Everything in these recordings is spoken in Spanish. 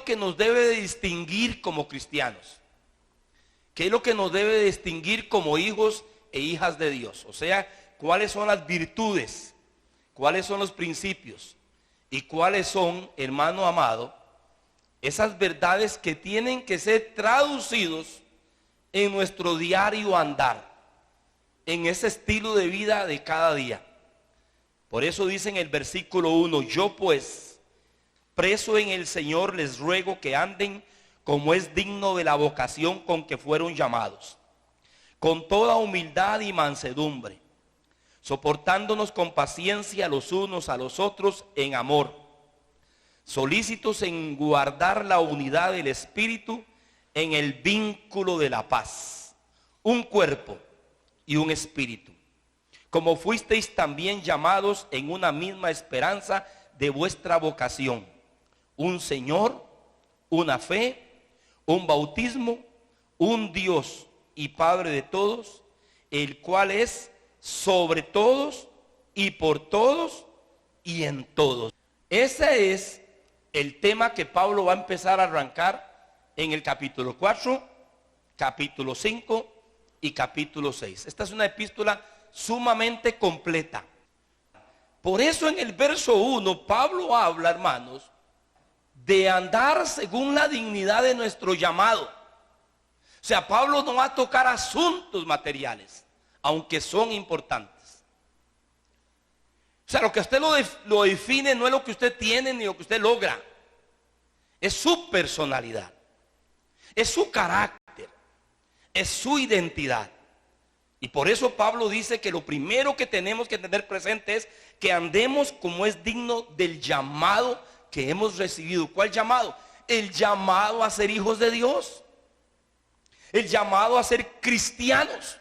que nos debe de distinguir como cristianos? ¿Qué es lo que nos debe de distinguir como hijos e hijas de Dios? O sea, ¿cuáles son las virtudes? ¿Cuáles son los principios? ¿Y cuáles son, hermano amado, esas verdades que tienen que ser traducidos en nuestro diario andar, en ese estilo de vida de cada día? Por eso dice en el versículo 1, yo pues, preso en el Señor, les ruego que anden como es digno de la vocación con que fueron llamados, con toda humildad y mansedumbre, soportándonos con paciencia los unos a los otros en amor, solícitos en guardar la unidad del Espíritu en el vínculo de la paz, un cuerpo y un espíritu, como fuisteis también llamados en una misma esperanza de vuestra vocación, un Señor, una fe, un bautismo, un Dios y Padre de todos, el cual es sobre todos y por todos y en todos. Ese es el tema que Pablo va a empezar a arrancar en el capítulo 4, capítulo 5 y capítulo 6. Esta es una epístola sumamente completa. Por eso en el verso 1 Pablo habla, hermanos, de andar según la dignidad de nuestro llamado. O sea, Pablo no va a tocar asuntos materiales, aunque son importantes. O sea, lo que usted lo define no es lo que usted tiene ni lo que usted logra. Es su personalidad, es su carácter, es su identidad. Y por eso Pablo dice que lo primero que tenemos que tener presente es que andemos como es digno del llamado que hemos recibido. ¿Cuál llamado? El llamado a ser hijos de Dios, el llamado a ser cristianos.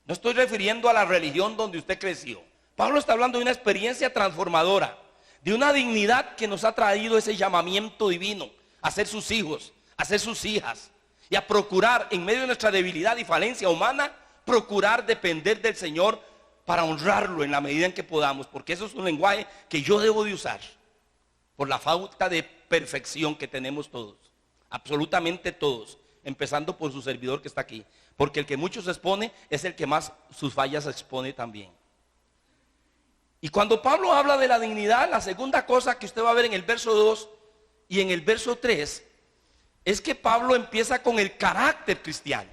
No estoy refiriendo a la religión donde usted creció. Pablo está hablando de una experiencia transformadora, de una dignidad que nos ha traído ese llamamiento divino a ser sus hijos, a ser sus hijas, y a procurar en medio de nuestra debilidad y falencia humana, procurar depender del Señor para honrarlo en la medida en que podamos, porque eso es un lenguaje que yo debo de usar por la falta de perfección que tenemos todos, absolutamente todos, empezando por su servidor que está aquí, porque el que mucho se expone es el que más sus fallas expone también. Y cuando Pablo habla de la dignidad, la segunda cosa que usted va a ver en el verso 2 y en el verso 3 es que Pablo empieza con el carácter cristiano,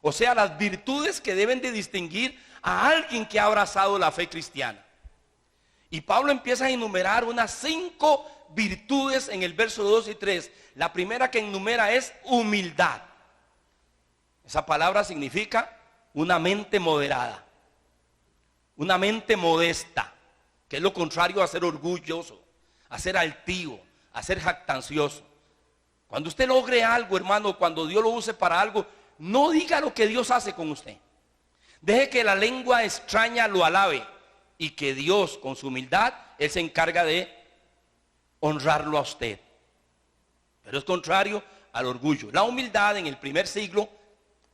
o sea, las virtudes que deben de distinguir a alguien que ha abrazado la fe cristiana. Y Pablo empieza a enumerar unas 5 virtudes en el verso 2 y 3. La primera que enumera es humildad. Esa palabra significa una mente moderada, una mente modesta, que es lo contrario a ser orgulloso, a ser altivo, a ser jactancioso. Cuando usted logre algo, hermano, cuando Dios lo use para algo, no diga lo que Dios hace con usted. Deje que la lengua extraña lo alabe y que Dios, con su humildad, Él se encarga de honrarlo a usted. Pero es contrario al orgullo. La humildad en el primer siglo,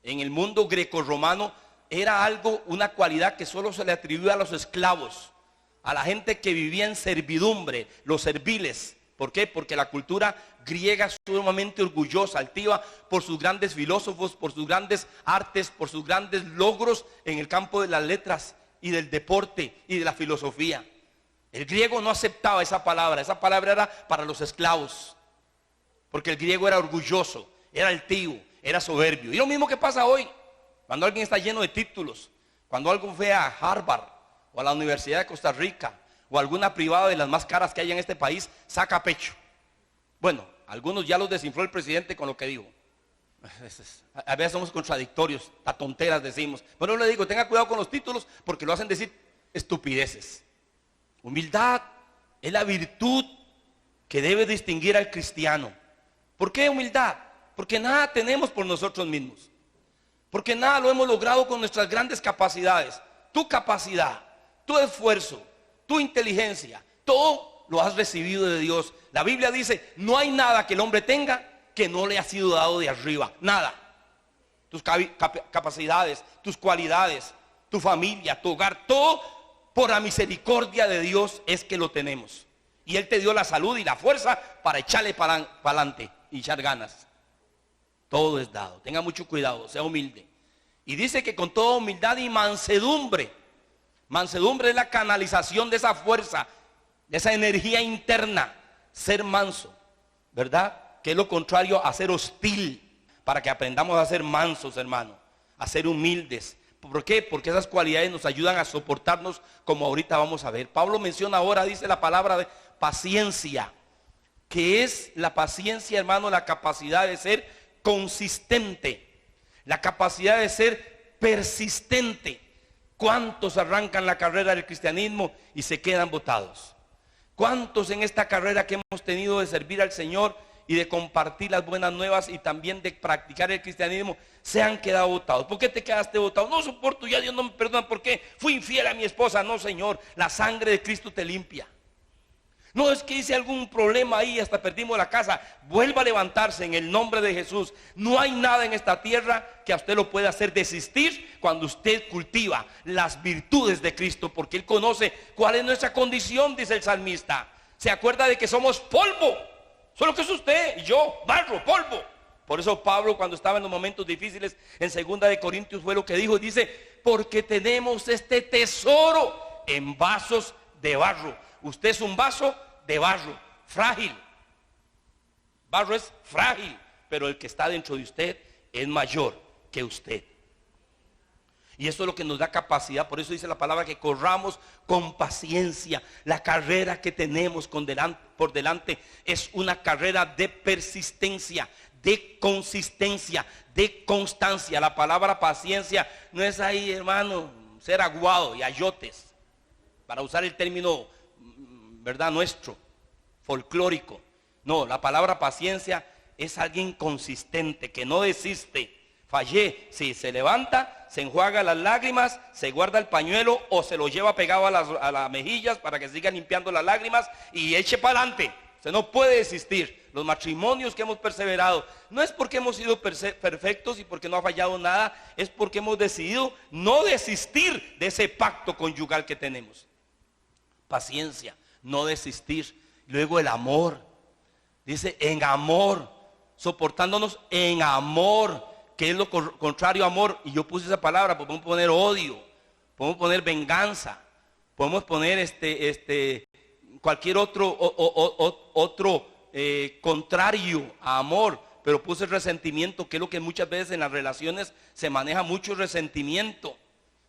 en el mundo grecorromano, era algo, una cualidad que solo se le atribuía a los esclavos, a la gente que vivía en servidumbre, los serviles. ¿Por qué? Porque la cultura griega es sumamente orgullosa, altiva por sus grandes filósofos, por sus grandes artes, por sus grandes logros en el campo de las letras y del deporte y de la filosofía. El griego no aceptaba esa palabra era para los esclavos, porque el griego era orgulloso, era altivo, era soberbio. Y lo mismo que pasa hoy, cuando alguien está lleno de títulos, cuando alguien fue a Harvard o a la Universidad de Costa Rica o alguna privada de las más caras que hay en este país, saca pecho. Bueno, algunos ya los desinfló el presidente con lo que dijo. A veces somos contradictorios, a tonteras decimos. Pero le digo, tenga cuidado con los títulos porque lo hacen decir estupideces. Humildad es la virtud que debe distinguir al cristiano. ¿Por qué humildad? Porque nada tenemos por nosotros mismos. Porque nada lo hemos logrado con nuestras grandes capacidades. Tu capacidad, tu esfuerzo, tu inteligencia, todo lo has recibido de Dios. La Biblia dice, no hay nada que el hombre tenga que no le ha sido dado de arriba. Nada. Tus capacidades, tus cualidades, tu familia, tu hogar, todo por la misericordia de Dios es que lo tenemos. Y Él te dio la salud y la fuerza para echarle para adelante y echar ganas. Todo es dado. Tenga mucho cuidado, sea humilde. Y dice que con toda humildad y mansedumbre. Mansedumbre es la canalización de esa fuerza, de esa energía interna. Ser manso, ¿verdad? Que es lo contrario a ser hostil. Para que aprendamos a ser mansos, hermano. A ser humildes. ¿Por qué? Porque esas cualidades nos ayudan a soportarnos, como ahorita vamos a ver. Pablo menciona ahora, dice la palabra de paciencia. Que es la paciencia, hermano, la capacidad de ser consistente. La capacidad de ser persistente. ¿Cuántos arrancan la carrera del cristianismo y se quedan botados? ¿Cuántos en esta carrera que hemos tenido de servir al Señor y de compartir las buenas nuevas y también de practicar el cristianismo se han quedado botados? ¿Por qué te quedaste botado? No soporto, ya Dios no me perdona, ¿por qué? Fui infiel a mi esposa. No, Señor, la sangre de Cristo te limpia. No es que hice algún problema ahí, hasta perdimos la casa. Vuelva a levantarse en el nombre de Jesús. No hay nada en esta tierra que a usted lo pueda hacer desistir cuando usted cultiva las virtudes de Cristo, porque Él conoce cuál es nuestra condición, dice el salmista. Se acuerda de que somos polvo. Solo que es usted y yo, barro, polvo. Por eso Pablo, cuando estaba en los momentos difíciles, en 2 de Corintios fue lo que dijo. Dice, porque tenemos este tesoro en vasos de barro. Usted es un vaso de barro, frágil. Barro es frágil, pero el que está dentro de usted es mayor que usted. Y eso es lo que nos da capacidad. Por eso dice la palabra que corramos con paciencia. La carrera que tenemos por delante es una carrera de persistencia, de consistencia, de constancia. La palabra paciencia no es ahí, hermano, ser aguado y ayotes, para usar el término, ¿verdad?, nuestro, folclórico. No, la palabra paciencia es alguien consistente, que no desiste. Fallé, si se levanta, se enjuaga las lágrimas, se guarda el pañuelo o se lo lleva pegado a las mejillas para que siga limpiando las lágrimas y eche para adelante. Usted no puede desistir. Los matrimonios que hemos perseverado no es porque hemos sido perfectos y porque no ha fallado nada, es porque hemos decidido no desistir de ese pacto conyugal que tenemos. Paciencia, no desistir. Luego el amor. Dice en amor, soportándonos en amor, que es lo contrario a amor. Y yo puse esa palabra, porque podemos poner odio, podemos poner venganza, podemos poner cualquier otro contrario a amor, pero puse resentimiento, que es lo que muchas veces en las relaciones se maneja mucho, resentimiento.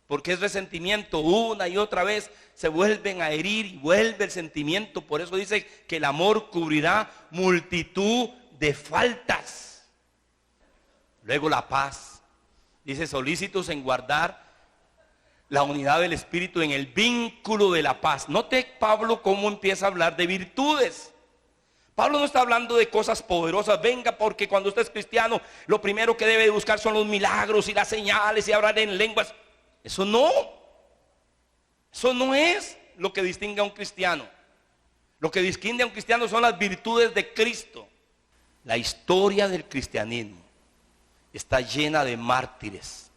Porque es resentimiento, una y otra vez se vuelven a herir y vuelve el sentimiento. Por eso dice que el amor cubrirá multitud de faltas. Luego la paz. Dice solícitos en guardar la unidad del espíritu en el vínculo de la paz. Note Pablo cómo empieza a hablar de virtudes. Pablo no está hablando de cosas poderosas. Venga, porque cuando usted es cristiano, lo primero que debe buscar son los milagros y las señales y hablar en lenguas. Eso no es lo que distingue a un cristiano. Lo que distingue a un cristiano son las virtudes de Cristo. La historia del cristianismo está llena de mártires.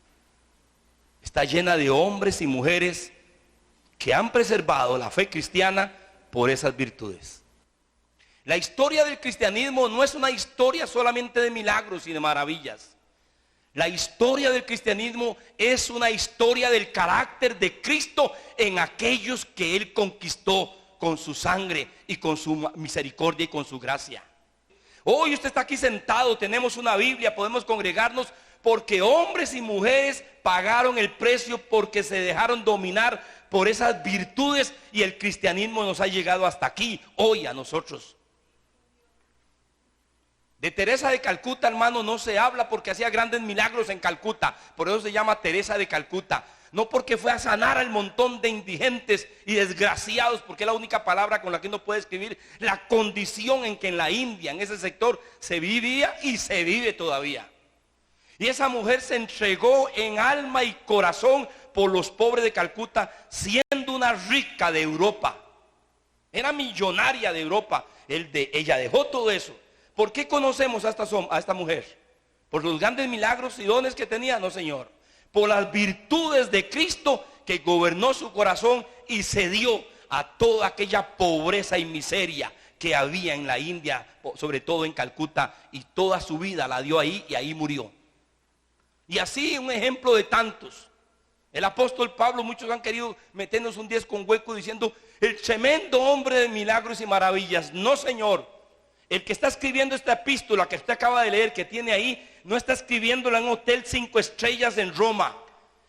Está llena de hombres y mujeres que han preservado la fe cristiana por esas virtudes. La historia del cristianismo no es una historia solamente de milagros y de maravillas. La historia del cristianismo es una historia del carácter de Cristo en aquellos que Él conquistó con su sangre y con su misericordia y con su gracia. Hoy usted está aquí sentado, tenemos una Biblia, podemos congregarnos porque hombres y mujeres pagaron el precio, porque se dejaron dominar por esas virtudes y el cristianismo nos ha llegado hasta aquí, hoy a nosotros. De Teresa de Calcuta, hermano, no se habla porque hacía grandes milagros en Calcuta. Por eso se llama Teresa de Calcuta. No porque fue a sanar al montón de indigentes y desgraciados, porque es la única palabra con la que uno puede escribir la condición en que en la India, en ese sector, se vivía y se vive todavía. Y esa mujer se entregó en alma y corazón por los pobres de Calcuta, siendo una rica de Europa. Era millonaria de Europa. Ella dejó todo eso. ¿Por qué conocemos a esta mujer? ¿Por los grandes milagros y dones que tenía? No, Señor. Por las virtudes de Cristo que gobernó su corazón y se dio a toda aquella pobreza y miseria que había en la India, sobre todo en Calcuta, y toda su vida la dio ahí y ahí murió. Y así un ejemplo de tantos. El apóstol Pablo, muchos han querido meternos un 10 con hueco diciendo, el tremendo hombre de milagros y maravillas. No, señor. El que está escribiendo esta epístola que usted acaba de leer, que tiene ahí, no está escribiéndola en un hotel 5 estrellas en Roma.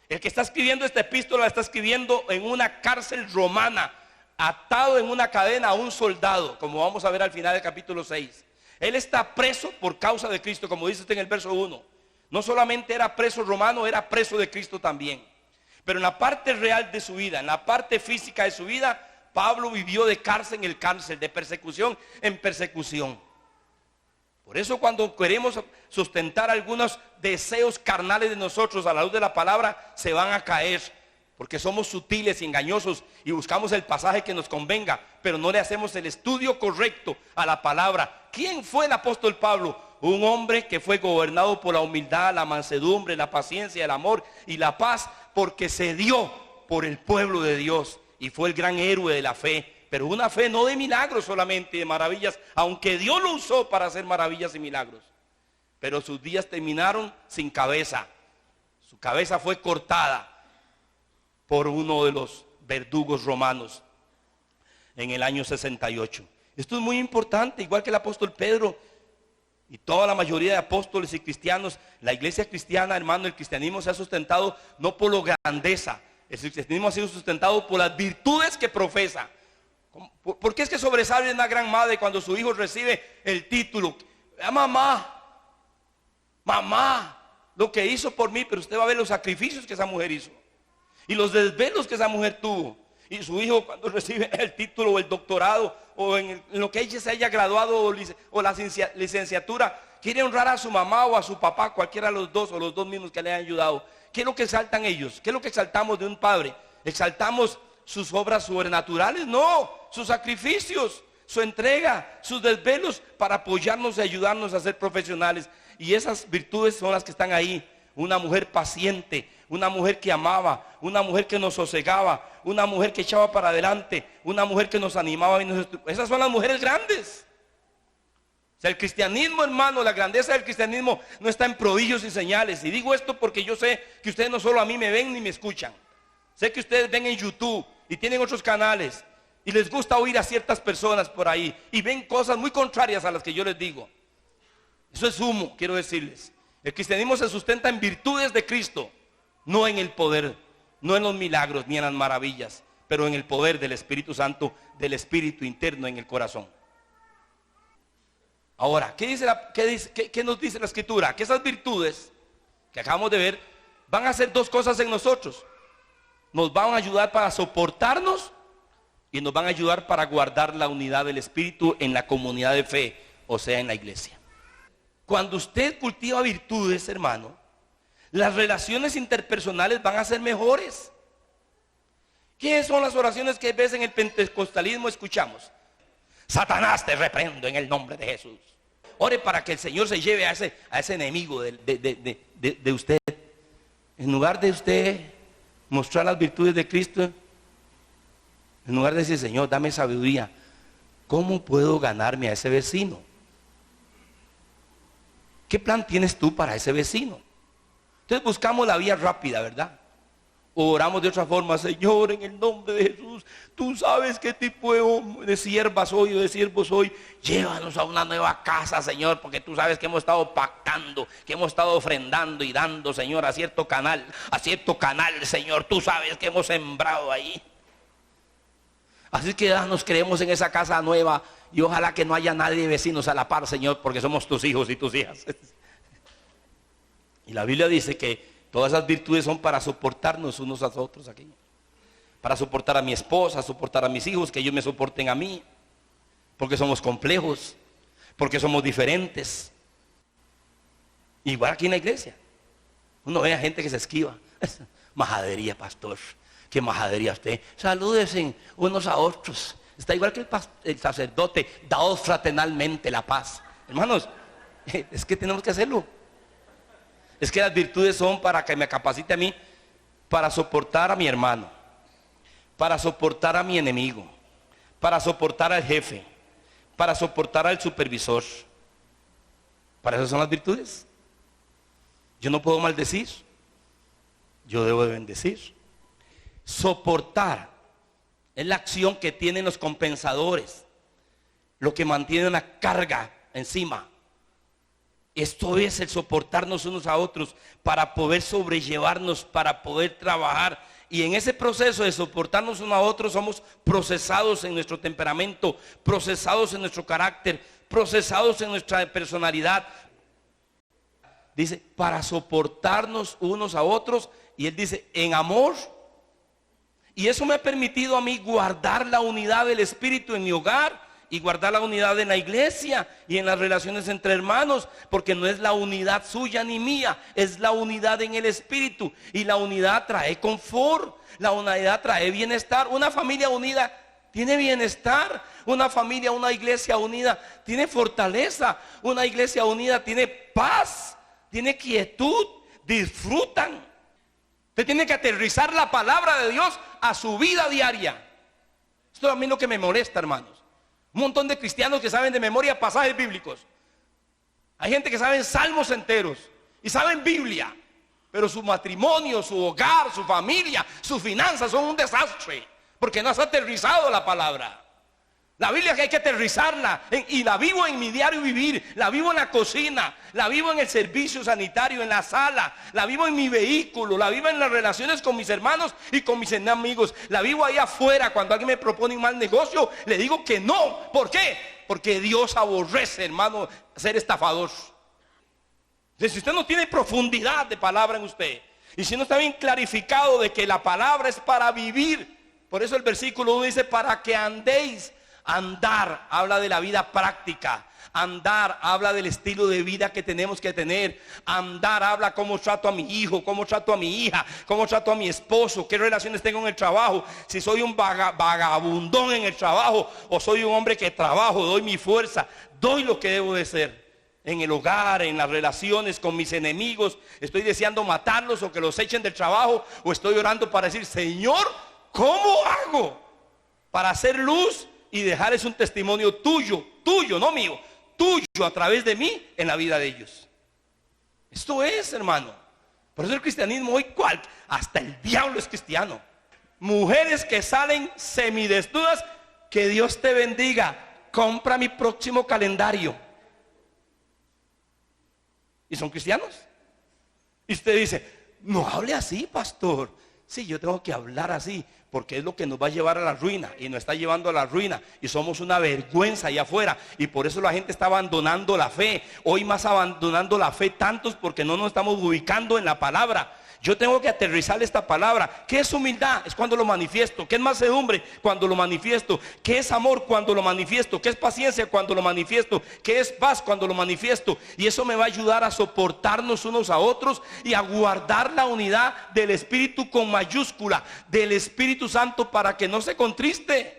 El que está escribiendo esta epístola la está escribiendo en una cárcel romana, atado en una cadena a un soldado, como vamos a ver al final del capítulo 6. Él está preso por causa de Cristo, como dice usted en el verso 1. No solamente era preso romano, era preso de Cristo también. Pero en la parte real de su vida, en la parte física de su vida, Pablo vivió de cárcel en cárcel, de persecución en persecución. Por eso cuando queremos sustentar algunos deseos carnales de nosotros a la luz de la palabra, se van a caer. Porque somos sutiles y engañosos y buscamos el pasaje que nos convenga, pero no le hacemos el estudio correcto a la palabra. ¿Quién fue el apóstol Pablo? Un hombre que fue gobernado por la humildad, la mansedumbre, la paciencia, el amor y la paz, porque se dio por el pueblo de Dios y fue el gran héroe de la fe. Pero una fe no de milagros solamente, de maravillas, aunque Dios lo usó para hacer maravillas y milagros. Pero sus días terminaron sin cabeza. Su cabeza fue cortada por uno de los verdugos romanos en el año 68. Esto es muy importante, igual que el apóstol Pedro y toda la mayoría de apóstoles y cristianos. La iglesia cristiana, hermano, el cristianismo se ha sustentado no por la grandeza, el cristianismo ha sido sustentado por las virtudes que profesa. ¿Por qué es que sobresale una gran madre cuando su hijo recibe el título? Mamá, lo que hizo por mí, pero usted va a ver los sacrificios que esa mujer hizo y los desvelos que esa mujer tuvo. Y su hijo cuando recibe el título o el doctorado o en lo que ella se haya graduado o la licenciatura, quiere honrar a su mamá o a su papá, cualquiera de los dos o los dos mismos que le han ayudado. ¿Qué es lo que exaltan ellos? ¿Qué es lo que exaltamos de un padre? ¿Exaltamos sus obras sobrenaturales? No, sus sacrificios, su entrega, sus desvelos para apoyarnos y ayudarnos a ser profesionales. Y esas virtudes son las que están ahí. Una mujer paciente, una mujer que amaba, una mujer que nos sosegaba, una mujer que echaba para adelante, una mujer que nos animaba. Esas son las mujeres grandes. O sea, el cristianismo, hermano, la grandeza del cristianismo no está en prodigios y señales. Y digo esto porque yo sé que ustedes no solo a mí me ven ni me escuchan. Sé que ustedes ven en YouTube y tienen otros canales y les gusta oír a ciertas personas por ahí y ven cosas muy contrarias a las que yo les digo. Eso es humo, quiero decirles. El cristianismo se sustenta en virtudes de Cristo, no en el poder, no en los milagros ni en las maravillas, pero en el poder del Espíritu Santo, del Espíritu interno en el corazón. Ahora, ¿qué nos dice la Escritura? Que esas virtudes que acabamos de ver van a hacer dos cosas en nosotros. Nos van a ayudar para soportarnos y nos van a ayudar para guardar la unidad del Espíritu en la comunidad de fe, o sea, en la iglesia. Cuando usted cultiva virtudes, hermano, las relaciones interpersonales van a ser mejores. ¿Qué son las oraciones que a veces en el pentecostalismo escuchamos? Satanás, te reprendo en el nombre de Jesús. Ore para que el Señor se lleve a ese enemigo de usted. En lugar de usted mostrar las virtudes de Cristo, en lugar de decir, Señor, dame sabiduría, ¿cómo puedo ganarme a ese vecino? ¿Qué plan tienes tú para ese vecino? Entonces buscamos la vía rápida, ¿verdad? O oramos de otra forma, Señor, en el nombre de Jesús, tú sabes qué tipo de sierva soy o de siervo soy. Llévanos a una nueva casa, Señor, porque tú sabes que hemos estado pactando, que hemos estado ofrendando y dando, Señor, a cierto canal, Señor. Tú sabes que hemos sembrado ahí. Así que nos creemos en esa casa nueva y ojalá que no haya nadie de vecinos a la par, Señor, porque somos tus hijos y tus hijas. Y la Biblia dice que todas esas virtudes son para soportarnos unos a otros aquí. Para soportar a mi esposa, soportar a mis hijos, que ellos me soporten a mí. Porque somos complejos, porque somos diferentes. Igual aquí en la iglesia. Uno ve a gente que se esquiva. Majadería, pastor. Qué majadería usted. Salúdense unos a otros. Está igual que el sacerdote. Daos fraternalmente la paz. Hermanos, es que tenemos que hacerlo. Es que las virtudes son para que me capacite a mí para soportar a mi hermano, para soportar a mi enemigo, para soportar al jefe, para soportar al supervisor. Para eso son las virtudes. Yo no puedo maldecir, yo debo de bendecir. Soportar es la acción que tienen los compensadores, lo que mantiene una carga encima. Esto es el soportarnos unos a otros para poder sobrellevarnos, para poder trabajar. Y en ese proceso de soportarnos unos a otros somos procesados en nuestro temperamento, procesados en nuestro carácter, procesados en nuestra personalidad. Dice, para soportarnos unos a otros. Y él dice, en amor. Y eso me ha permitido a mí guardar la unidad del Espíritu en mi hogar y guardar la unidad en la iglesia y en las relaciones entre hermanos, porque no es la unidad suya ni mía, es la unidad en el Espíritu. Y la unidad trae confort, la unidad trae bienestar. Una familia unida tiene bienestar, una familia, una iglesia unida tiene fortaleza, una iglesia unida tiene paz, tiene quietud, disfrutan. Usted tiene que aterrizar la palabra de Dios a su vida diaria. Esto es a mí lo que me molesta, hermanos. Un montón de cristianos que saben de memoria pasajes bíblicos. Hay gente que sabe salmos enteros y saben Biblia, pero su matrimonio, su hogar, su familia, sus finanzas son un desastre, porque no has aterrizado la palabra. La Biblia que hay que aterrizarla, y la vivo en mi diario vivir, la vivo en la cocina, la vivo en el servicio sanitario, en la sala, la vivo en mi vehículo, la vivo en las relaciones con mis hermanos y con mis amigos, la vivo ahí afuera. Cuando alguien me propone un mal negocio, le digo que no. ¿Por qué? Porque Dios aborrece, hermano, ser estafador. Entonces, si usted no tiene profundidad de palabra en usted, y si no está bien clarificado de que la palabra es para vivir, por eso el versículo 1 dice, para que andéis. Andar habla de la vida práctica. Andar habla del estilo de vida que tenemos que tener. Andar habla cómo trato a mi hijo, cómo trato a mi hija, cómo trato a mi esposo, qué relaciones tengo en el trabajo, si soy un vagabundón en el trabajo o soy un hombre que trabajo, doy mi fuerza, doy lo que debo de ser. En el hogar, en las relaciones con mis enemigos, estoy deseando matarlos o que los echen del trabajo, o estoy orando para decir, Señor, ¿cómo hago para hacer luz y dejarles un testimonio tuyo, no mío, tuyo a través de mí en la vida de ellos? Esto es, hermano. Por eso el cristianismo hoy, hasta el diablo es cristiano. Mujeres que salen semidesnudas, que Dios te bendiga, compra mi próximo calendario. ¿Y son cristianos? Y usted dice, no hable así, pastor. Sí, yo tengo que hablar así, porque es lo que nos va a llevar a la ruina, y nos está llevando a la ruina, y somos una vergüenza allá afuera, y por eso la gente está abandonando la fe. Hoy más abandonando la fe tantos, porque no nos estamos ubicando en la palabra. Yo tengo que aterrizar esta palabra. ¿Qué es humildad? Es cuando lo manifiesto. ¿Qué es mansedumbre? Cuando lo manifiesto. ¿Qué es amor? Cuando lo manifiesto. ¿Qué es paciencia? Cuando lo manifiesto. ¿Qué es paz? Cuando lo manifiesto. Y eso me va a ayudar a soportarnos unos a otros y a guardar la unidad del Espíritu con mayúscula, del Espíritu Santo, para que no se contriste,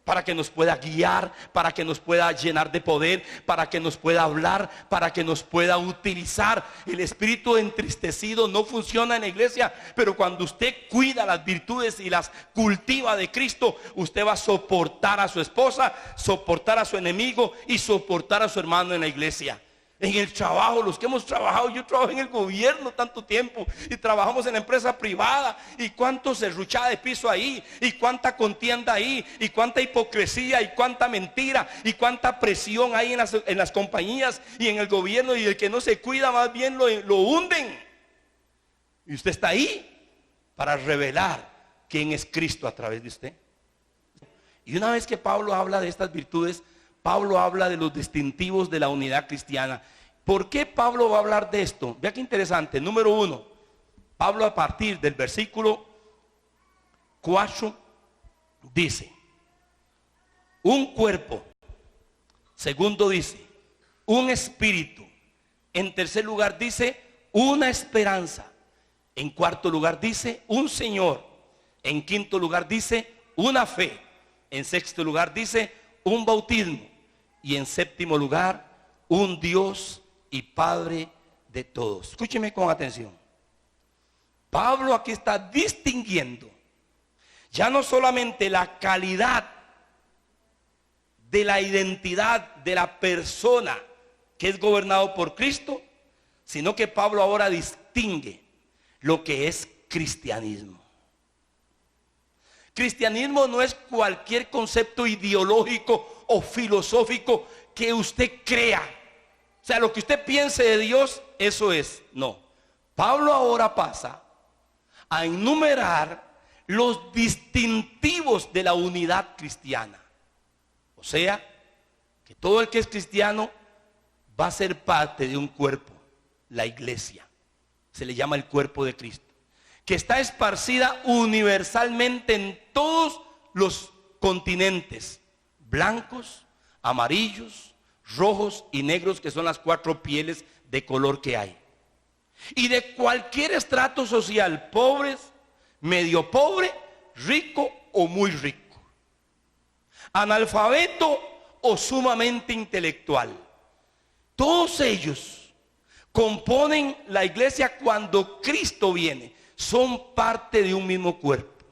para que nos pueda guiar, para que nos pueda llenar de poder, para que nos pueda hablar, para que nos pueda utilizar. El espíritu entristecido no funciona en la iglesia, pero cuando usted cuida las virtudes y las cultiva de Cristo, usted va a soportar a su esposa, soportar a su enemigo y soportar a su hermano en la iglesia. En el trabajo, los que hemos trabajado, yo trabajo en el gobierno tanto tiempo y trabajamos en la empresa privada, y cuánto serruchada de piso ahí, y cuánta contienda ahí, y cuánta hipocresía, y cuánta mentira, y cuánta presión hay en las compañías y en el gobierno, y el que no se cuida más bien lo hunden. Y usted está ahí para revelar quién es Cristo a través de usted. Y una vez que Pablo habla de estas virtudes, Pablo habla de los distintivos de la unidad cristiana. ¿Por qué Pablo va a hablar de esto? Vea qué interesante. Número 1, Pablo a partir del versículo 4 dice, un cuerpo. Segundo dice, un espíritu. En tercer lugar dice, una esperanza. En cuarto lugar dice, un Señor. En quinto lugar dice, una fe. En sexto lugar dice, un bautismo. Y en séptimo lugar, un Dios y Padre de todos. Escúcheme con atención. Pablo aquí está distinguiendo. Ya no solamente la calidad de la identidad de la persona que es gobernado por Cristo, sino que Pablo ahora distingue lo que es cristianismo. Cristianismo no es cualquier concepto ideológico o filosófico que usted crea. O sea, lo que usted piense de Dios, eso es. No. Pablo ahora pasa a enumerar los distintivos de la unidad cristiana. O sea, que todo el que es cristiano va a ser parte de un cuerpo, la iglesia. Se le llama el cuerpo de Cristo, que está esparcida universalmente en todos los continentes, blancos, amarillos, rojos y negros, que son las 4 pieles de color que hay. Y de cualquier estrato social, pobres, medio pobre, rico o muy rico, analfabeto o sumamente intelectual. Todos ellos componen la iglesia cuando Cristo viene. Son parte de un mismo cuerpo.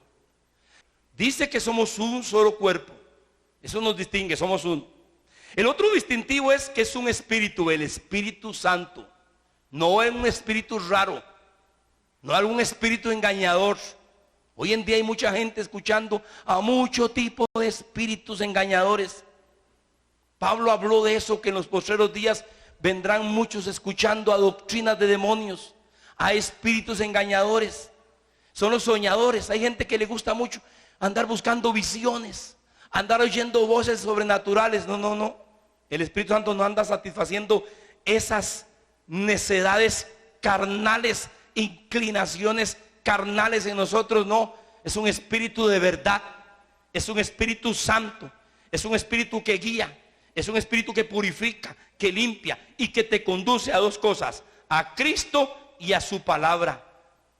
Dice que somos un solo cuerpo. Eso nos distingue, somos uno. El otro distintivo es que es un espíritu, el Espíritu Santo. No es un espíritu raro, no es algún espíritu engañador. Hoy en día hay mucha gente escuchando a mucho tipo de espíritus engañadores. Pablo habló de eso, que en los postreros días vendrán muchos escuchando a doctrinas de demonios, a espíritus engañadores. Son los soñadores. Hay gente que le gusta mucho andar buscando visiones, andar oyendo voces sobrenaturales. No. El Espíritu Santo no anda satisfaciendo esas necedades carnales, inclinaciones carnales en nosotros. No, es un espíritu de verdad, es un Espíritu Santo, es un espíritu que guía, es un espíritu que purifica, que limpia y que te conduce a 2 cosas: a Cristo y a su palabra.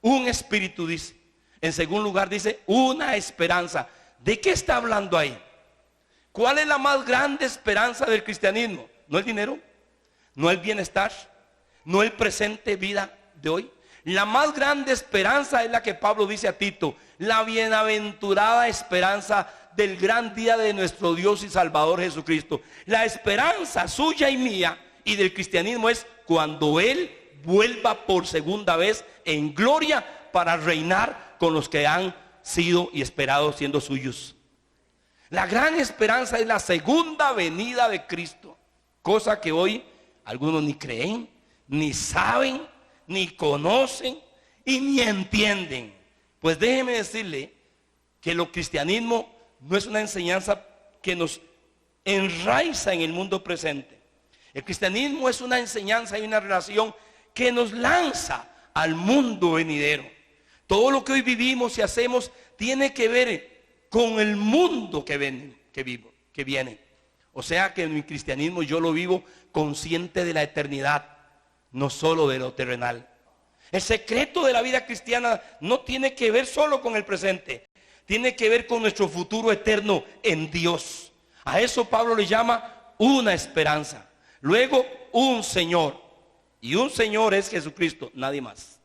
Un espíritu, dice. En segundo lugar dice una esperanza. ¿De qué está hablando ahí? ¿Cuál es la más grande esperanza del cristianismo? No el dinero, no el bienestar, no el presente vida de hoy. La más grande esperanza es la que Pablo dice a Tito: la bienaventurada esperanza del gran día de nuestro Dios y Salvador Jesucristo. La esperanza suya y mía y del cristianismo es cuando Él vuelva por segunda vez en gloria para reinar con los que han sido y esperado siendo suyos. La gran esperanza es la segunda venida de Cristo, cosa que hoy algunos ni creen, ni saben, ni conocen y ni entienden. Pues déjeme decirle que el cristianismo no es una enseñanza que nos enraiza en el mundo presente. El cristianismo es una enseñanza y una relación que nos lanza al mundo venidero. Todo lo que hoy vivimos y hacemos tiene que ver con el mundo que viene. O sea que en mi cristianismo yo lo vivo consciente de la eternidad, no solo de lo terrenal. El secreto de la vida cristiana no tiene que ver solo con el presente, tiene que ver con nuestro futuro eterno en Dios. A eso Pablo le llama una esperanza. Luego, un Señor. Y un Señor es Jesucristo, nadie más.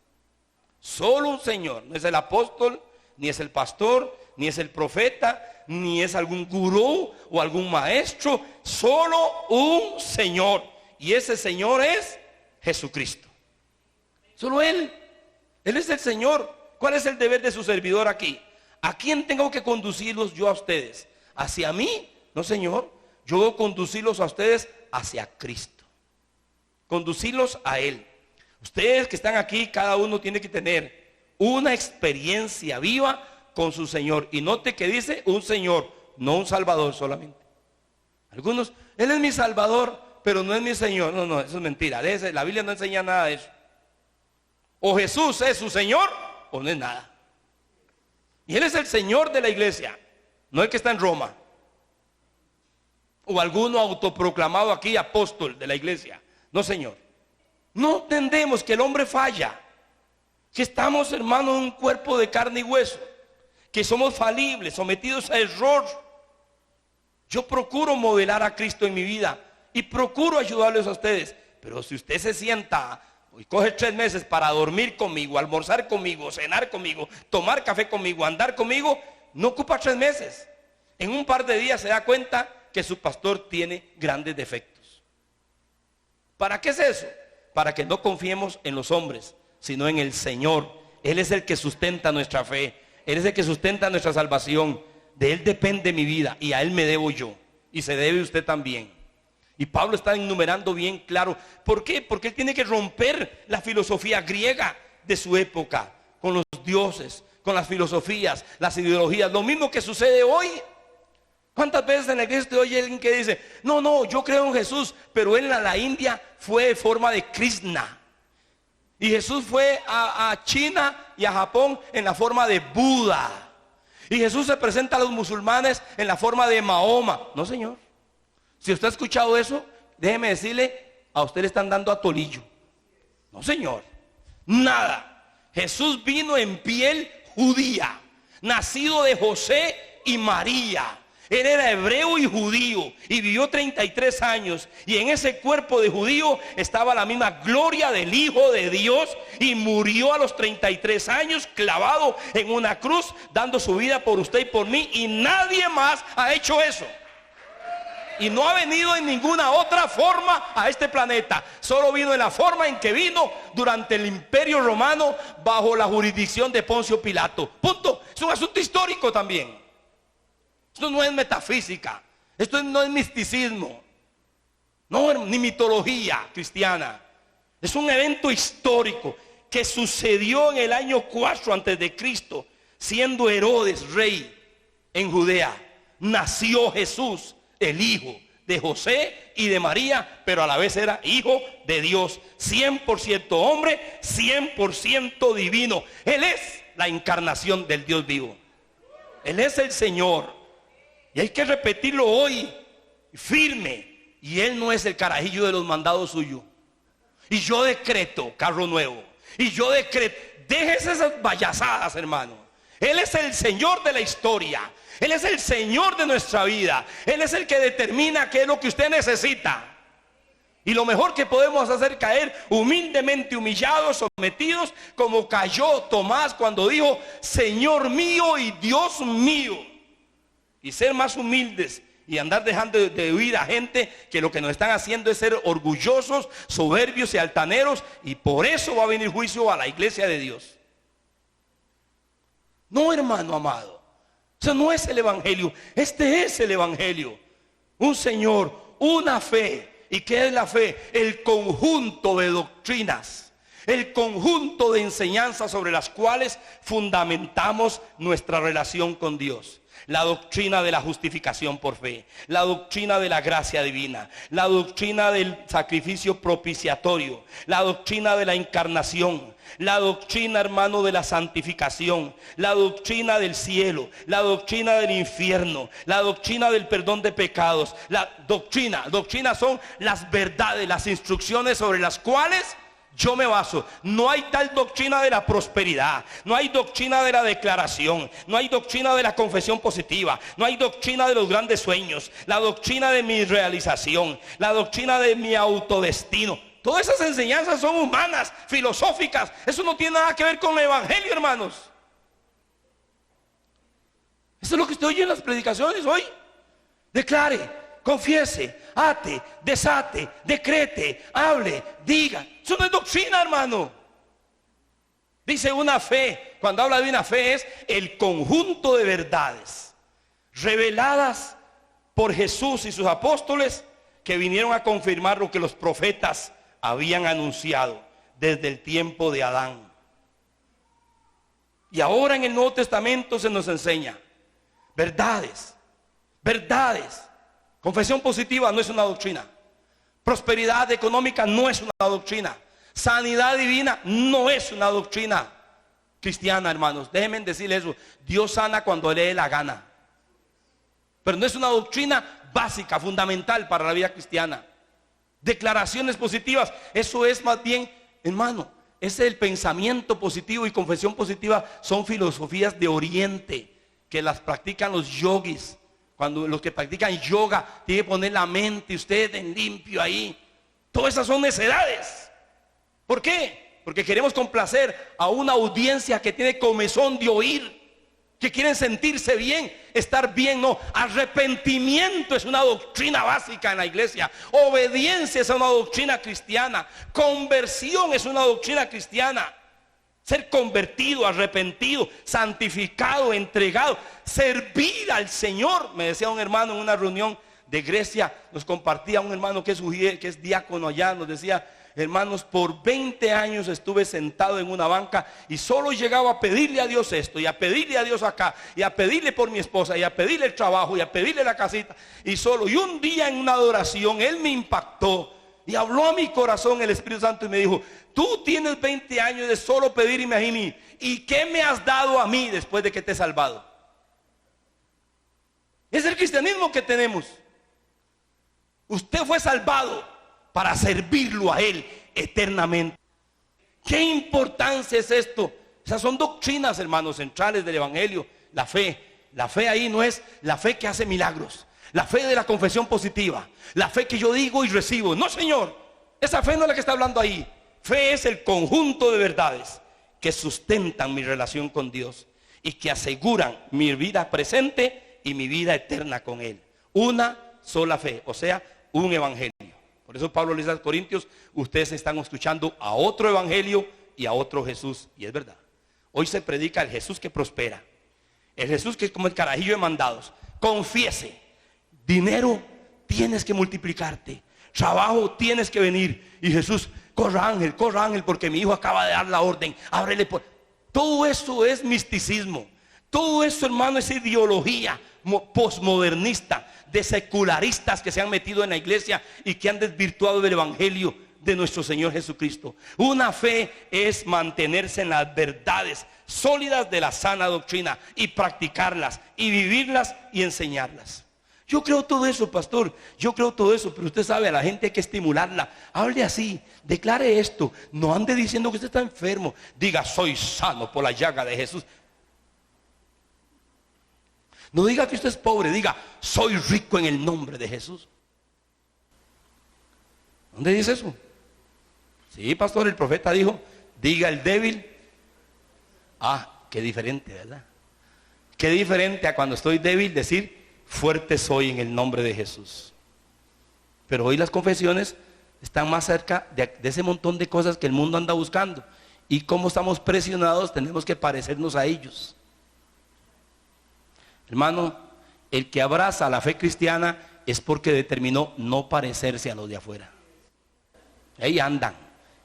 Solo un Señor. No es el apóstol, ni es el pastor, ni es el profeta, ni es algún gurú o algún maestro. Solo un Señor. Y ese Señor es Jesucristo. Solo Él. Él es el Señor. ¿Cuál es el deber de su servidor aquí? ¿A quién tengo que conducirlos yo a ustedes? ¿Hacia mí? No, Señor. Yo debo conducirlos a ustedes hacia Cristo. Conducirlos a Él. Ustedes que están aquí, cada uno tiene que tener una experiencia viva con su Señor. Y note que dice un Señor, no un Salvador solamente. Algunos, Él es mi Salvador, pero no es mi Señor. No, eso es mentira. La Biblia no enseña nada de eso. O Jesús es su Señor o no es nada. Y Él es el Señor de la iglesia, no el que está en Roma. O alguno autoproclamado aquí apóstol de la iglesia. No, Señor. No entendemos que el hombre falla, que estamos, hermanos, en un cuerpo de carne y hueso, que somos falibles, sometidos a error. Yo procuro modelar a Cristo en mi vida y procuro ayudarles a ustedes. Pero si usted se sienta y coge 3 meses para dormir conmigo, almorzar conmigo, cenar conmigo, tomar café conmigo, andar conmigo, no ocupa 3 meses. En un par de días se da cuenta que su pastor tiene grandes defectos. ¿Para qué es eso? Para que no confiemos en los hombres, sino en el Señor. Él es el que sustenta nuestra fe. Él es el que sustenta nuestra salvación. De Él depende mi vida y a Él me debo yo. Y se debe usted también. Y Pablo está enumerando bien claro. ¿Por qué? Porque él tiene que romper la filosofía griega de su época, con los dioses, con las filosofías, las ideologías. Lo mismo que sucede hoy. ¿Cuántas veces en la iglesia te oye alguien que dice, no, yo creo en Jesús, pero él en la India fue de forma de Krishna? Y Jesús fue a China y a Japón en la forma de Buda. Y Jesús se presenta a los musulmanes en la forma de Mahoma. No, señor. Si usted ha escuchado eso, déjeme decirle, a usted le están dando atolillo. No, señor. Nada. Jesús vino en piel judía, nacido de José y María. Él era hebreo y judío y vivió 33 años. Y en ese cuerpo de judío estaba la misma gloria del Hijo de Dios. Y murió a los 33 años clavado en una cruz, dando su vida por usted y por mí. Y nadie más ha hecho eso. Y no ha venido en ninguna otra forma a este planeta. Solo vino en la forma en que vino durante el Imperio Romano, bajo la jurisdicción de Poncio Pilato. Punto. Es un asunto histórico también. Esto no es metafísica. Esto no es misticismo. No, ni mitología cristiana. Es un evento histórico que sucedió en el año 4 antes de Cristo, siendo Herodes rey en Judea. Nació Jesús, el hijo de José y de María, pero a la vez era hijo de Dios, 100% hombre, 100% divino. Él es la encarnación del Dios vivo. Él es el Señor. Y hay que repetirlo hoy, firme. Y Él no es el carajillo de los mandados suyos. Y yo decreto carro nuevo. Y yo decreto, déjese esas payasadas, hermano. Él es el Señor de la historia. Él es el Señor de nuestra vida. Él es el que determina qué es lo que usted necesita. Y lo mejor que podemos hacer, caer humildemente humillados, sometidos, como cayó Tomás cuando dijo, Señor mío y Dios mío. Y ser más humildes y andar dejando de huir a gente que lo que nos están haciendo es ser orgullosos, soberbios y altaneros. Y por eso va a venir juicio a la iglesia de Dios. No, hermano amado. Eso no es el evangelio. Este es el evangelio. Un Señor, una fe. ¿Y qué es la fe? El conjunto de doctrinas. El conjunto de enseñanzas sobre las cuales fundamentamos nuestra relación con Dios. La doctrina de la justificación por fe, la doctrina de la gracia divina, la doctrina del sacrificio propiciatorio, la doctrina de la encarnación, la doctrina, hermano, de la santificación, la doctrina del cielo, la doctrina del infierno, la doctrina del perdón de pecados. La doctrina son las verdades, las instrucciones sobre las cuales yo me baso. No hay tal doctrina de la prosperidad, no hay doctrina de la declaración, no hay doctrina de la confesión positiva, no hay doctrina de los grandes sueños, la doctrina de mi realización, la doctrina de mi autodestino. Todas esas enseñanzas son humanas, filosóficas. Eso no tiene nada que ver con el evangelio, hermanos. Eso es lo que usted oye en las predicaciones hoy. Declare, confiese, ate, desate, decrete, hable, diga. Eso no es doctrina, hermano. Dice una fe. Cuando habla de una fe es el conjunto de verdades reveladas por Jesús y sus apóstoles, que vinieron a confirmar lo que los profetas habían anunciado desde el tiempo de Adán. Y ahora en el Nuevo Testamento se nos enseña verdades. Confesión positiva no es una doctrina. Prosperidad económica no es una doctrina. Sanidad divina no es una doctrina cristiana, hermanos. Déjenme decirles eso. Dios sana cuando le dé la gana. Pero no es una doctrina básica, fundamental para la vida cristiana. Declaraciones positivas, eso es más bien, hermano, ese es el pensamiento positivo y confesión positiva. Son filosofías de Oriente que las practican los yogis. Cuando los que practican yoga tienen que poner la mente usted en limpio ahí. Todas esas son necedades. ¿Por qué? Porque queremos complacer a una audiencia que tiene comezón de oír, que quieren sentirse bien, estar bien. No, arrepentimiento es una doctrina básica en la iglesia. Obediencia es una doctrina cristiana. Conversión es una doctrina cristiana. Ser convertido, arrepentido, santificado, entregado, servir al Señor. Me decía un hermano en una reunión de Grecia, nos compartía un hermano que es diácono allá, nos decía: hermanos, por 20 años estuve sentado en una banca y solo llegaba a pedirle a Dios esto, y a pedirle a Dios acá, y a pedirle por mi esposa, y a pedirle el trabajo, y a pedirle la casita, y un día en una adoración Él me impactó y habló a mi corazón el Espíritu Santo y me dijo: tú tienes 20 años de solo pedir y me gemir, ¿y qué me has dado a mí después de que te he salvado? Es el cristianismo que tenemos. Usted fue salvado para servirlo a Él eternamente. ¿Qué importancia es esto? Esas son doctrinas, hermanos, centrales del Evangelio. La fe ahí no es la fe que hace milagros, la fe de la confesión positiva, la fe que yo digo y recibo. No, Señor, esa fe no es la que está hablando ahí. Fe es el conjunto de verdades que sustentan mi relación con Dios y que aseguran mi vida presente y mi vida eterna con Él. Una sola fe, o sea, un evangelio. Por eso Pablo le dice a los Corintios: ustedes están escuchando a otro evangelio y a otro Jesús. Y es verdad, hoy se predica el Jesús que prospera, el Jesús que es como el carajillo de mandados. Confiese, dinero tienes que multiplicarte, trabajo tienes que venir, y Jesús: corra ángel, porque mi hijo acaba de dar la orden, ábrele por... Todo eso es misticismo. Todo eso, hermano, es ideología posmodernista de secularistas que se han metido en la iglesia y que han desvirtuado el evangelio de nuestro Señor Jesucristo. Una fe es mantenerse en las verdades sólidas de la sana doctrina y practicarlas y vivirlas y enseñarlas. Yo creo todo eso, pastor, yo creo todo eso, pero usted sabe, a la gente hay que estimularla. Hable así, declare esto, no ande diciendo que usted está enfermo. Diga: soy sano por la llaga de Jesús. No diga que usted es pobre, diga: soy rico en el nombre de Jesús. ¿Dónde dice eso? Sí, pastor, el profeta dijo: diga el débil. Ah, qué diferente, ¿verdad? Qué diferente a cuando estoy débil decir: fuerte soy en el nombre de Jesús. Pero hoy las confesiones están más cerca de ese montón de cosas que el mundo anda buscando. Y como estamos presionados, tenemos que parecernos a ellos. Hermano, el que abraza la fe cristiana es porque determinó no parecerse a los de afuera. Ahí andan,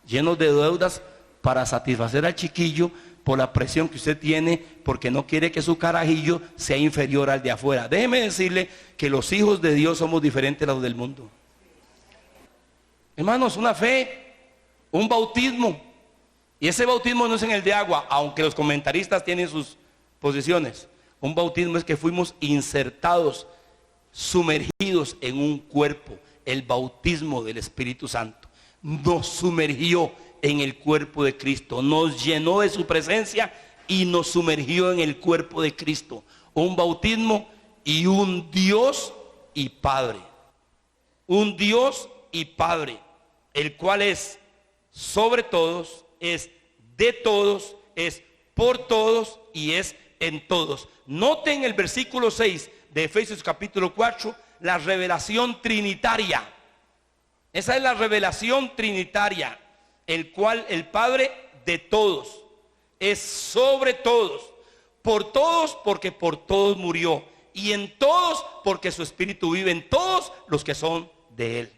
llenos de deudas para satisfacer al chiquillo por la presión que usted tiene, porque no quiere que su carajillo sea inferior al de afuera. Déjeme decirle que los hijos de Dios somos diferentes a los del mundo. Hermanos, una fe, un bautismo, y ese bautismo no es en el de agua, aunque los comentaristas tienen sus posiciones. Un bautismo es que fuimos insertados, sumergidos en un cuerpo. El bautismo del Espíritu Santo nos sumergió en el cuerpo de Cristo, nos llenó de su presencia y nos sumergió en el cuerpo de Cristo. Un bautismo y un Dios y Padre. Un Dios y Padre, el cual es sobre todos, es de todos, es por todos y es en todos. Noten el versículo 6 de Efesios capítulo 4, la revelación trinitaria. Esa es la revelación trinitaria, el cual el Padre de todos es sobre todos, por todos porque por todos murió, y en todos porque su Espíritu vive en todos los que son de Él.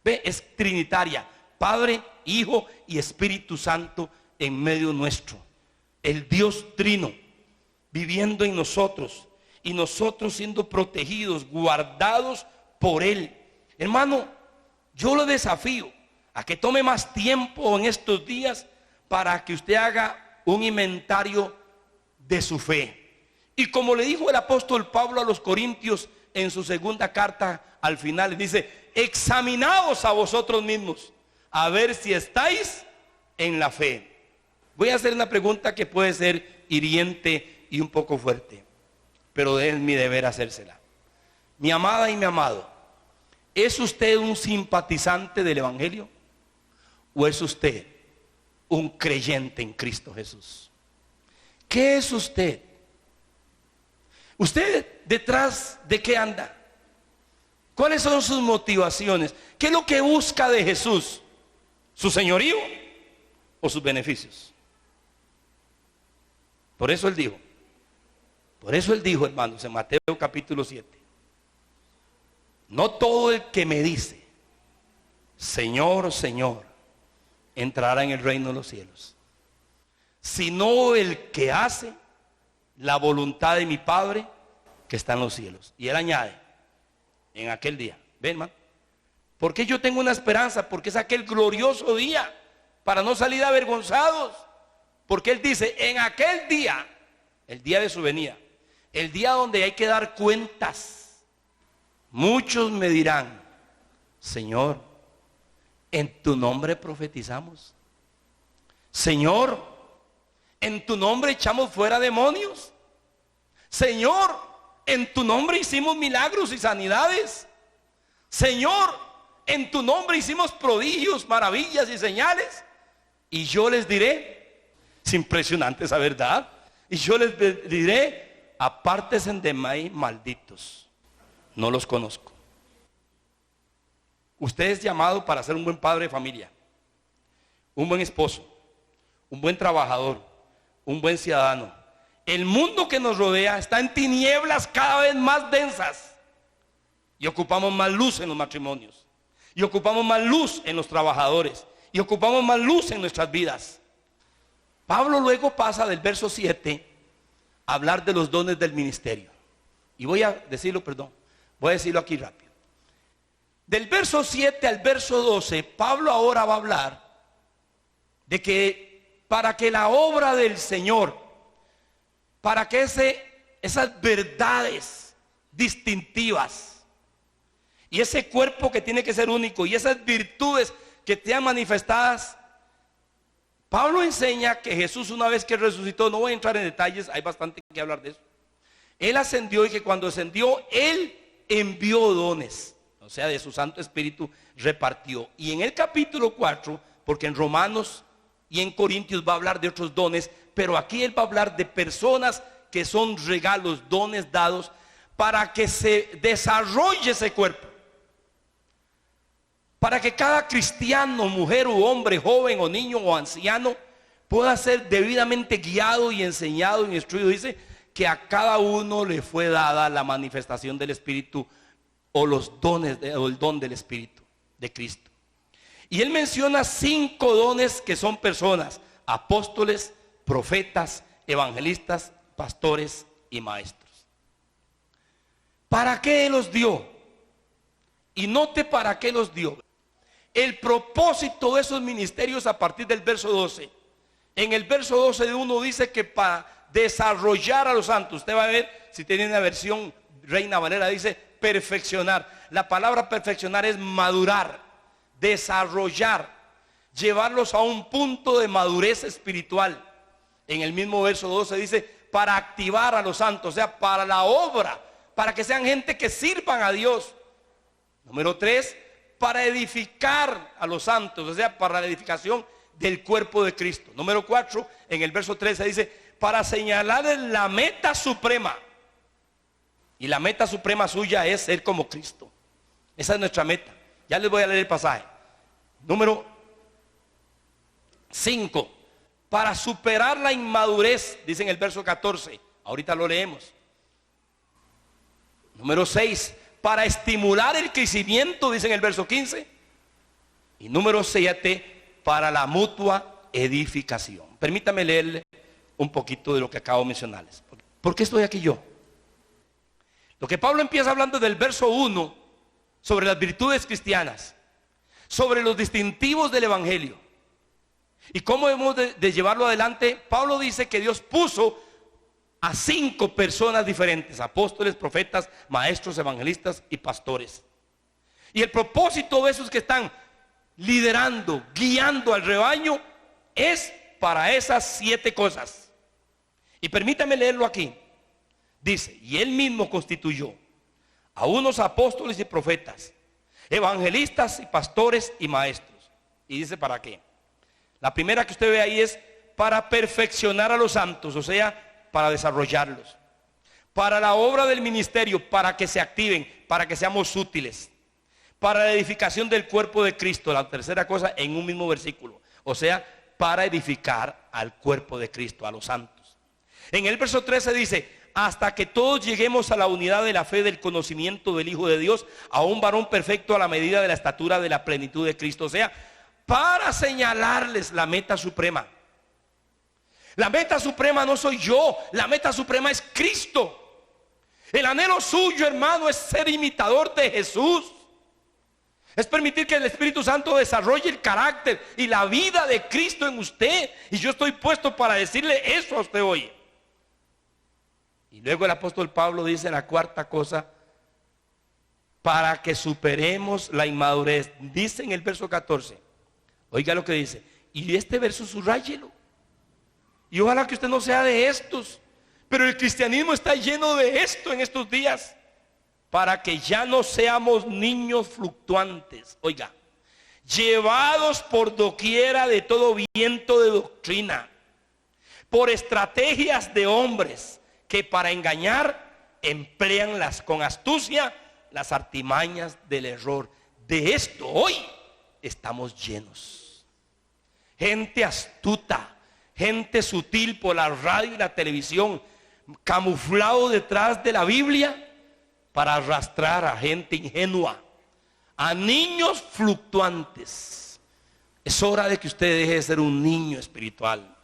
Ve, es trinitaria, Padre, Hijo y Espíritu Santo en medio nuestro. El Dios trino viviendo en nosotros y nosotros siendo protegidos, guardados por Él. Hermano, yo lo desafío a que tome más tiempo en estos días para que usted haga un inventario de su fe. Y como le dijo el apóstol Pablo a los Corintios en su segunda carta, al final dice: examinaos a vosotros mismos a ver si estáis en la fe. Voy a hacer una pregunta que puede ser hiriente y un poco fuerte, pero es mi deber hacérsela. Mi amada y mi amado, ¿es usted un simpatizante del Evangelio? ¿O es usted un creyente en Cristo Jesús? ¿Qué es usted? ¿Usted detrás de qué anda? ¿Cuáles son sus motivaciones? ¿Qué es lo que busca de Jesús? ¿Su señorío o sus beneficios? Por eso Él dijo, hermanos, en Mateo capítulo 7, no todo el que me dice, Señor, Señor, entrará en el reino de los cielos, sino el que hace la voluntad de mi Padre que está en los cielos. Y Él añade, en aquel día, ven, hermano, porque yo tengo una esperanza, porque es aquel glorioso día, para no salir avergonzados, porque Él dice, en aquel día, el día de su venida, el día donde hay que dar cuentas, muchos me dirán, Señor, en tu nombre profetizamos, Señor, en tu nombre echamos fuera demonios, Señor, en tu nombre hicimos milagros y sanidades, Señor, en tu nombre hicimos prodigios, maravillas y señales. Y yo les diré, es impresionante esa verdad, y yo les diré, apártense de mí, malditos, no los conozco. Usted es llamado para ser un buen padre de familia, un buen esposo, un buen trabajador, un buen ciudadano. El mundo que nos rodea está en tinieblas cada vez más densas, y ocupamos más luz en los matrimonios, y ocupamos más luz en los trabajadores, y ocupamos más luz en nuestras vidas. Pablo luego pasa del verso 7 a hablar de los dones del ministerio. Y voy a decirlo aquí rápido. Del verso 7 al verso 12, Pablo ahora va a hablar de que para que la obra del Señor, para que esas verdades distintivas y ese cuerpo que tiene que ser único y esas virtudes que te han manifestadas, Pablo enseña que Jesús, una vez que resucitó, no voy a entrar en detalles, hay bastante que hablar de eso, Él ascendió, y que cuando ascendió Él envió dones, o sea, de su Santo Espíritu repartió. Y en el capítulo 4, porque en Romanos y en Corintios va a hablar de otros dones, pero aquí Él va a hablar de personas que son regalos, dones dados para que se desarrolle ese cuerpo, para que cada cristiano, mujer u hombre, joven o niño o anciano, pueda ser debidamente guiado y enseñado y instruido. Dice que a cada uno le fue dada la manifestación del Espíritu, o los dones, o el don del Espíritu de Cristo. Y él menciona 5 dones que son personas: apóstoles, profetas, evangelistas, pastores y maestros. ¿Para qué los dio? Y note para qué los dio. El propósito de esos ministerios a partir del verso 12. En el verso 12 de uno dice que para desarrollar a los santos. Usted va a ver, si tiene una versión Reina Valera, dice perfeccionar. La palabra perfeccionar es madurar, desarrollar, llevarlos a un punto de madurez espiritual. En el mismo verso 12 dice para activar a los santos, o sea, para la obra, para que sean gente que sirvan a Dios. Número 3, para edificar a los santos, o sea, para la edificación del cuerpo de Cristo. Número 4, en el verso 13 dice para señalar la meta suprema. Y la meta suprema suya es ser como Cristo. Esa es nuestra meta. Ya les voy a leer el pasaje. Número 5, para superar la inmadurez, dice en el verso 14. Ahorita lo leemos. Número 6, para estimular el crecimiento, dice en el verso 15. Y número 7, para la mutua edificación. Permítame leerle un poquito de lo que acabo de mencionarles. ¿Por qué estoy aquí yo? Lo que Pablo empieza hablando del verso 1, sobre las virtudes cristianas, sobre los distintivos del evangelio y cómo hemos de llevarlo adelante. Pablo dice que Dios puso a 5 personas diferentes: apóstoles, profetas, maestros, evangelistas y pastores. Y el propósito de esos que están liderando, guiando al rebaño, es para esas 7 cosas. Y permítame leerlo aquí. Dice, y él mismo constituyó a unos apóstoles y profetas, evangelistas y pastores y maestros. Y dice, ¿para qué? La primera que usted ve ahí es para perfeccionar a los santos, o sea, para desarrollarlos, para la obra del ministerio, para que se activen, para que seamos útiles, para la edificación del cuerpo de Cristo. La tercera cosa en un mismo versículo, o sea, para edificar al cuerpo de Cristo, a los santos. En el verso 13 dice: hasta que todos lleguemos a la unidad de la fe, del conocimiento del Hijo de Dios, a un varón perfecto, a la medida de la estatura de la plenitud de Cristo. O sea, para señalarles la meta suprema. La meta suprema no soy yo, la meta suprema es Cristo. El anhelo suyo, hermano, es ser imitador de Jesús. Es permitir que el Espíritu Santo desarrolle el carácter y la vida de Cristo en usted. Y yo estoy puesto para decirle eso a usted hoy. Y luego el apóstol Pablo dice la cuarta cosa: para que superemos la inmadurez. Dice en el verso 14, oiga lo que dice, y este verso subráyelo. Y ojalá que usted no sea de estos, pero el cristianismo está lleno de esto en estos días. Para que ya no seamos niños fluctuantes, oiga, llevados por doquiera de todo viento de doctrina, por estrategias de hombres que para engañar emplean con astucia las artimañas del error. De esto hoy estamos llenos. Gente astuta, gente sutil por la radio y la televisión, camuflado detrás de la Biblia para arrastrar a gente ingenua, a niños fluctuantes. Es hora de que usted deje de ser un niño espiritual.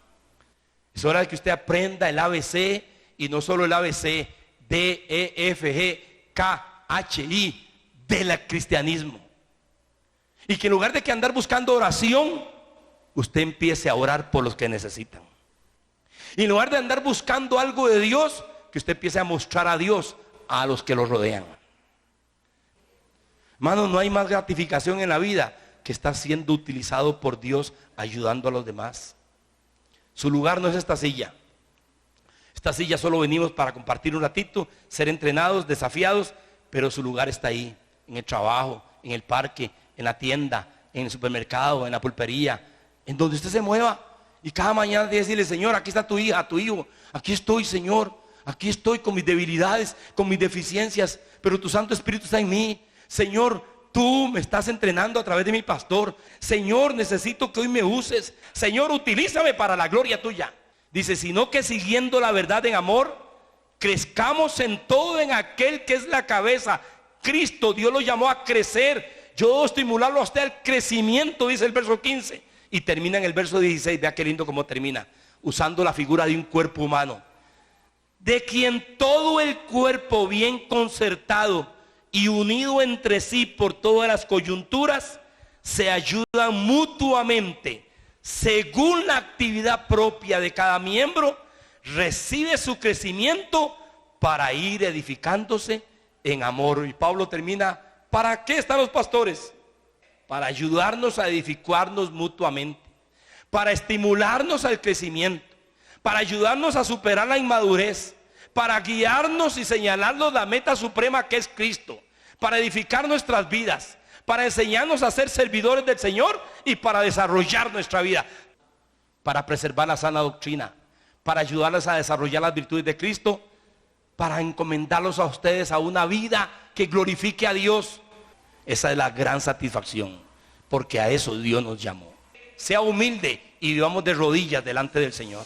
Es hora de que usted aprenda el ABC, y no solo el ABC, D, E, F, G, K, H, I, del cristianismo. Y que en lugar de que andar buscando oración, usted empiece a orar por los que necesitan. Y en lugar de andar buscando algo de Dios, que usted empiece a mostrar a Dios a los que lo rodean. Hermano, no hay más gratificación en la vida que estar siendo utilizado por Dios ayudando a los demás. Su lugar no es esta silla. Esta silla solo venimos para compartir un ratito, ser entrenados, desafiados, pero su lugar está ahí, en el trabajo, en el parque, en la tienda, en el supermercado, en la pulpería, en donde usted se mueva. Y cada mañana tiene que decirle: Señor, aquí está tu hija, tu hijo, aquí estoy, Señor. Aquí estoy con mis debilidades, con mis deficiencias, pero tu Santo Espíritu está en mí. Señor, tú me estás entrenando a través de mi pastor. Señor, necesito que hoy me uses. Señor, utilízame para la gloria tuya. Dice: sino que siguiendo la verdad en amor, crezcamos en todo en aquel que es la cabeza, Cristo. Dios lo llamó a crecer. Yo debo estimularlo a usted al crecimiento, dice el verso 15. Y termina en el verso 16, vea qué lindo cómo termina, usando la figura de un cuerpo humano, de quien todo el cuerpo bien concertado y unido entre sí por todas las coyunturas, se ayudan mutuamente, según la actividad propia de cada miembro, recibe su crecimiento para ir edificándose en amor. Y Pablo termina: ¿para qué están los pastores? Para ayudarnos a edificarnos mutuamente, para estimularnos al crecimiento, para ayudarnos a superar la inmadurez, para guiarnos y señalarnos la meta suprema que es Cristo, para edificar nuestras vidas, para enseñarnos a ser servidores del Señor y para desarrollar nuestra vida, para preservar la sana doctrina, para ayudarles a desarrollar las virtudes de Cristo, para encomendarlos a ustedes a una vida que glorifique a Dios. Esa es la gran satisfacción, porque a eso Dios nos llamó. Sea humilde y vivamos de rodillas delante del Señor.